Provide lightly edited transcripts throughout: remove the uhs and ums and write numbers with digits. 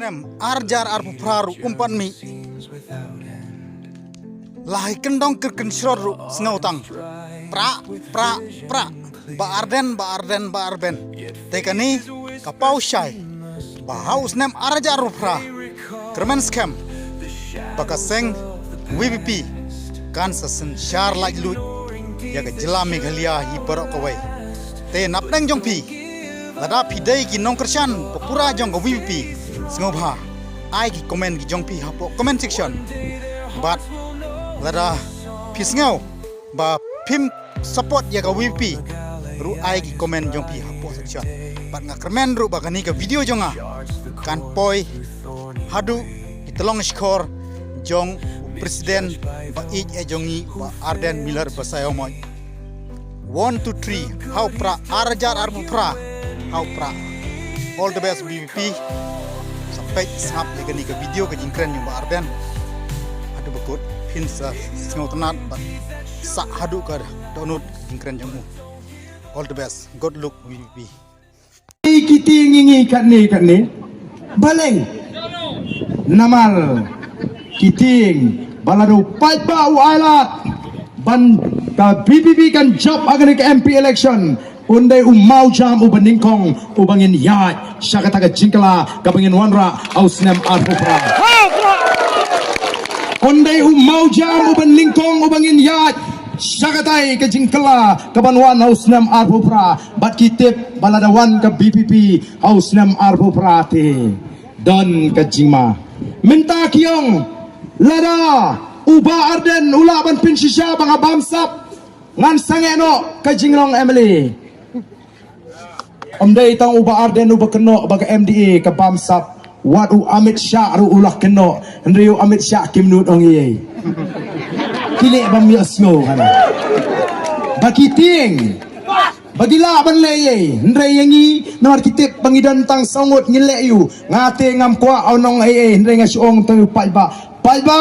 Nem arjar arpu praru umpan mi lahai kendong kerken sroru sengautang pra ba arden tekani kapau syai ba haus nem arjar arpu pra kermen scam bakaseng WBP kan sasen syar laj lu ya ke jela Meghalaya hi perok kawai te napdeng jong pi lada pidai ki nong kersan pura jong WBP Sengobha, I ki komen ki jong pi hapo comment section. But lada pisngau ba pim support ya ka WP ru I ki komen jong pi hapo section. But nga kermen ru ba kani ka video jonga kan poi hadu itelong skor jong presiden ba ij e jongi ba Arden Miller ba sayomoy 1 2 3 how pra arjar arbu pra how pra all the best BVP sampai sahab ya ni ke video ke jingkren yang Arden ada bekut pinsa sengau tenat sak hadu ke download jingkren jamu all the best good luck BVP kita ngingi kat ni baleng namal kiting baladu pat ba ailat ban ka BBB kan job agan ke MP election Undai umau jam ubaning kong ubangin yat syakata ka jingkala kabangin wanra ausnem arpupra Undai umau jam ubaning kong ubangin yat syakatai ka jingkala kabanwan ausnem arpupra bat kitip baladawan ka BPP ausnem arpupra te don ka jingma minta kiong lada uba Arden ulaban pinsisya bang abamsap ngan sangeno ka jinglong Emily Omday tang uba Arden uba keno baga MDA ka bamsap wat u Amit Shah ru ulah keno hendri u Amit Shah kimnut ong ye kile bam yasno kana bakiting bagila ban leye hendri yangi nomor kitip bangidan tang songot ngile yu ngate ngam kwa onong ai hendri ngasiong tang palba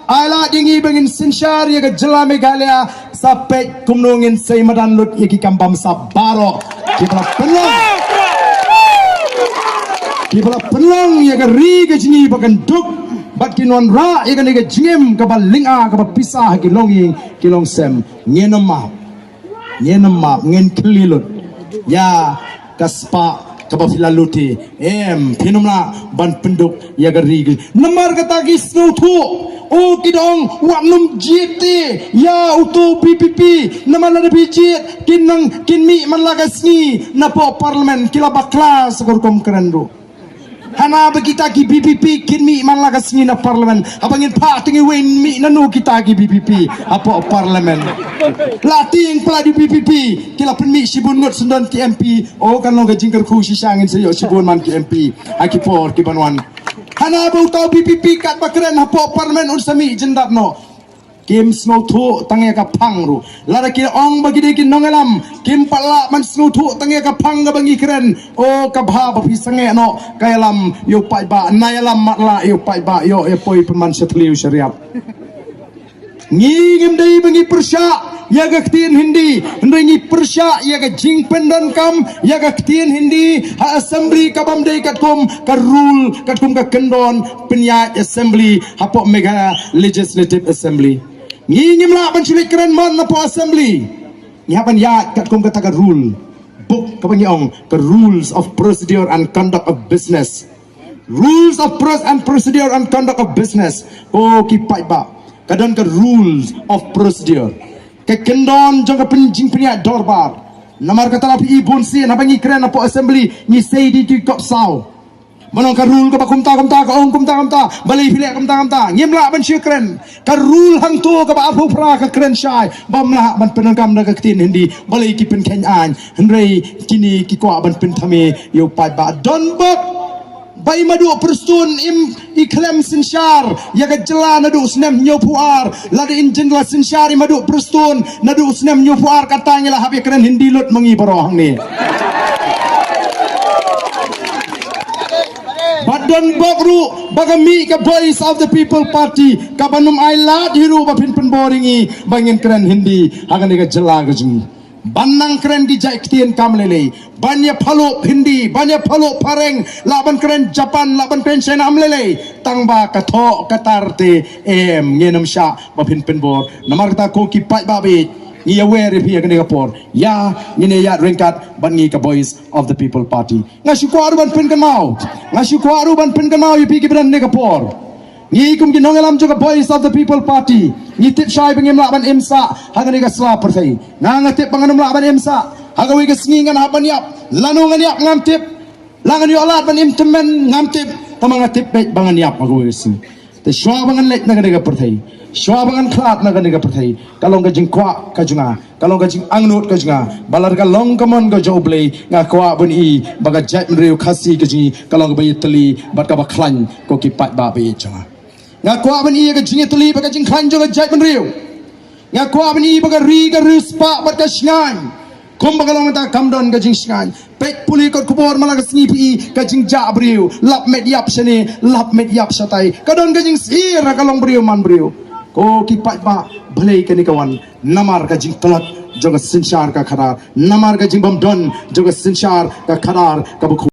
ala dingi bangin sinsyar ya ke jela Meghalaya sampai kumnungin say madanlut ya ki kambam sabaro kipala penlang ya ke ri ke jingi bagan duk bat kinon ra ya ke jingem ke balinga ke pisah ki longing ki longsem ngenem map ngen kelilut ya kaspa kabafilaluti pinumla ban penduk ya ke ri nemar kata ki snutu Oh kidong waknum JT ya utu PPP nama lada bijit kinang kinmi man lagasni napo parlemen kila bakla sekorkom kerendu hana begita ki PPP kinmi man lagasni na parlemen abangin pa tingi wen mi nanu kita ki PPP apo parlemen lating peladi PPP kila penmi sibun ngot sundan ki MP oh kan lo gajingker ku sisangin sayo sibun man ki MP akipor ki banwan Hana bau tau BPP kat bakren hapo parlemen unsami jendak no. Kim snow tu tangya ka pangru. Lara kira ong bagi dekin nongelam. Kim pala man snow tu tangya ka pang ka bangi keren. O kabha bapi sange no kayalam yo pai ba nayalam matla yo pai ba yo poi peman setliu syariat. Ngingim dai bangi persya ya ga ktin hindi ngi persya ya ga jing pendan kam ya ga ktin hindi ha assembly ka bam dai katkum ka rule katkum ka kendon penyat assembly hapo Meghalaya legislative assembly ngingim la ban cilik keren man na po assembly nyapan ya katkum ka taga rule book ka bangiong ka rules of procedure and conduct of business procedure and conduct of business oh kipai ba kadon ka rules of procedure ke kendon jong ka penjing peniak dorbar namar kata lapi ibun si na bangi kren apo assembly ni sei di kop sau manong ka rule ka kumta ka ong kumta balai pilek kumta ngimla ban syukren ka rule hang tu ka ba apu pra ka kren syai bamla ban penangkam na ka tin hindi balai ki pen kenyan hendrei kini ki kwa ban pen thame yo pai ba don bok Bai madu perstun iklem sinsyar ya ka jela nadu snem nyopuar lada injen la sinsyar madu perstun nadu snem nyopuar katanya lah habi keren hindi lut mengi barohang ni badan bakru bagami ka voice of the people party kabanum ailat hiru bapin penboringi bangin keren hindi akan ka jela ka jeng Banang keren di jai ketien kamlele. Banyak palo hindi, banyak palo pareng. Laban keren Japan, laban keren China amlele. Tangba kato katarte ngenom sya bapin penbor. Namar kata ko kipai babi. Ia aware pia kene kapor. Ya ngene ya ringkat bangi ka Voice of the People Party. Ngasiku aruban pen kenau. Ngasiku aruban pen kenau ipi kibran ne kapor. Ngi kum ginong alam juga Voice of the People Party. Ngi tip syai bangim laban imsa hagani ka sla pertai. Ngangatip panganum laban imsa hagawi ka singingan haban yap. Lanungan yap ngamtip. Langan yo alat ban imtemen ngamtip tamangatip bet bangan yap hagawi sing. Te sywa bangan lek nagani ka pertai. Sywa bangan klat nagani ka pertai. Kalong ka jingkwa ka junga. Kalong ka jing angnut ka junga. Balar ka long kamon ka joble nga kwa bun I baga jat mriu khasi ka jingi kalong ka bayi teli bat ka baklan ko kipat ba bayi junga. Nga kwa ban I ka jingi teli baga jing klan jo ka jat mriu. Nga kwa ban I baga ri ka ruspa bat ka shngan. Kum baga long ta kamdon ka jing shngan. Pek puli kot kubor malaga snipi ka jing ja briu. Lap met yap shani, lap met yap shatai. Kadon ka jing sir ka long briu man briu. Ko kipat ba bhalai ka ni kawan. Namar ka jing talak joga sinshar ka kharar. Namar ka jing bam don joga sinshar ka kharar ka bukhu.